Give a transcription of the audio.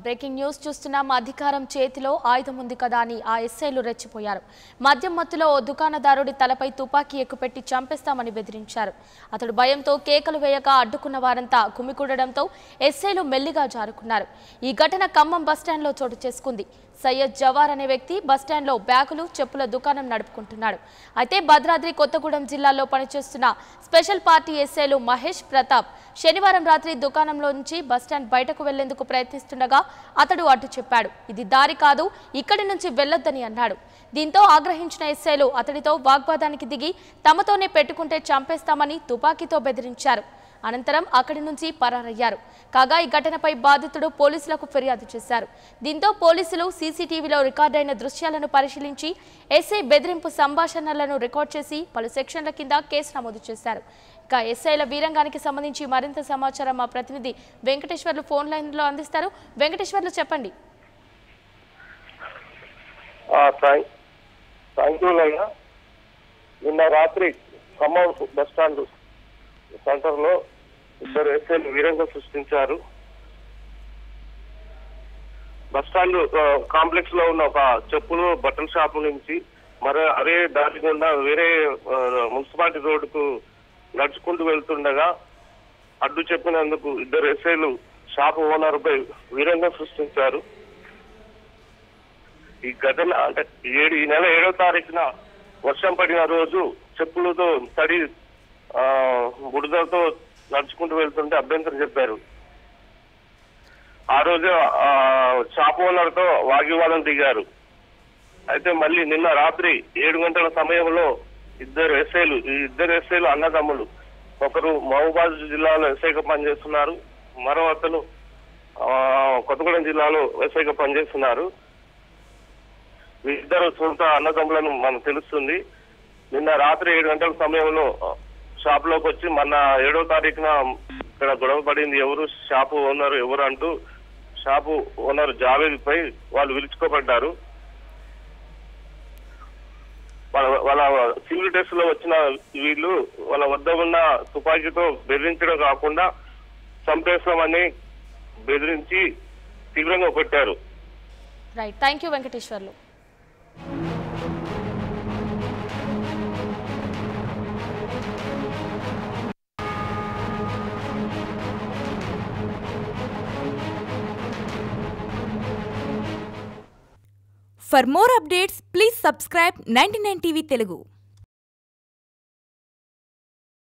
Breaking news చూస్తున్నాం. అధికారం చేతిలో ఆయుధం ఉంది కదా అని ఆ ఎస్ఐలు రెచ్చిపోయారు. మద్యం మత్తులో ఓ దుకాణదారుడి తలపై తుపాకీ ఎక్కుపెట్టి చంపేస్తామని బెదిరించారు. అతడు భయంతో కేకలు వేయక అడ్డుకున్న వారంతా గుమికూడడంతో ఎస్ఐలు మెల్లిగా జారుకున్నారు. ఈ ఘటన ఖమ్మం బస్టాండ్లో చోటు చేసుకుంది. సయ్యద్ జవార్ అనే వ్యక్తి బస్టాండ్లో బ్యాగులు చెప్పుల దుకాణం నడుపుకుంటున్నాడు. అయితే భద్రాద్రి కొత్తగూడెం జిల్లాలో పనిచేస్తున్న స్పెషల్ పార్టీ ఎస్ఐలు మహేష్ ప్రతాప్ శనివారం రాత్రి దుకాణంలో నుంచి బస్టాండ్ బయటకు వెళ్లేందుకు ప్రయత్నిస్తుండగా అతడు అడ్డు చెప్పాడు. ఇది దారి కాదు, ఇక్కడి నుంచి వెళ్లొద్దని అన్నాడు. దీంతో ఆగ్రహించిన ఎస్ఐలు అతడితో వాగ్వాదానికి దిగి తమతోనే పెట్టుకుంటే చంపేస్తామని తుపాకీతో బెదిరించారు. అనంతరం అక్కడి నుంచి పరారయ్యారు. కాగా ఈ ఘటనపై బాధితుడు పోలీసులకు ఫిర్యాదు చేశారు. దీంతో పోలీసులు సీసీటీవీలో రికార్డైన దృశ్యాలను పరిశీలించి ఎస్ఐ బెదిరింపు సంభాషణలను రికార్డ్ చేసి పలు సెక్షన్ల కింద కేసు నమోదు చేశారు. ఇక ఎస్ఐల వీరంగానికి సంబంధించి మరింత సమాచారం మా ప్రతినిధి వెంకటేశ్వర్లు ఫోన్ లైన్లో అందిస్తారు. వెంకటేశ్వర్లు చెప్పండి. నిన్న రాత్రి ఖమ్మం బస్టాండ్ సెంటర్లో ఇద్దరు ఎస్ఐలు వీరంగా సృష్టించారు. బస్టాండ్ కాంప్లెక్స్ లో ఉన్న ఒక చెప్పులు బట్టల షాపు నుంచి అదే దారి గుండా వేరే మున్సిపాలిటీ రోడ్డుకు నడుచుకుంటూ వెళ్తుండగా అడ్డు చెప్పినందుకు ఇద్దరు ఎస్ఐలు షాపు ఓనర్ పై వీరంగా సృష్టించారు. ఈ ఘటన అంటే ఈ నెల 7వ తారీఖున వర్షం పడిన రోజు చెప్పులతో తడి బుడదతో నడుచుకుంటూ వెళ్తుంటే అభ్యంతరం చెప్పారు. ఆ రోజు షాప్ ఓనర్ తో వాగ్వివాదం దిగారు. అయితే మళ్ళీ నిన్న రాత్రి 7 గంటల సమయంలో ఈ ఇద్దరు ఎస్ఐలు అన్నదమ్ములు, ఒకరు మహబూబాద్ జిల్లాలో ఎస్ఐగా పనిచేస్తున్నారు, మరో అతను కొత్తగూడెం జిల్లాలో ఎస్ఐగా పనిచేస్తున్నారు. ఇద్దరు సొంత అన్నదమ్ములను మనకు తెలుస్తుంది. నిన్న రాత్రి 7 గంటల సమయంలో షాప్ లోకి వచ్చి మొన్న 7వ తారీఖున ఇక్కడ గొడవ పడింది. ఎవరు షాపు ఓనర్ ఎవరు అంటూ షాపు ఓనర్ జావేద్ పై వాళ్ళు విరుచుకోబడ్డారు. వాళ్ళ సివిల్ డ్రెస్ లో వచ్చిన వీళ్ళు వాళ్ళ వద్ద ఉన్న తుపాకీతో బెదిరించడం కాకుండా చంపేస్తామని బెదిరించి తీవ్రంగా కొట్టారు. Right, thank you Venkateswarlu. For more updates, please subscribe 99 TV Telugu.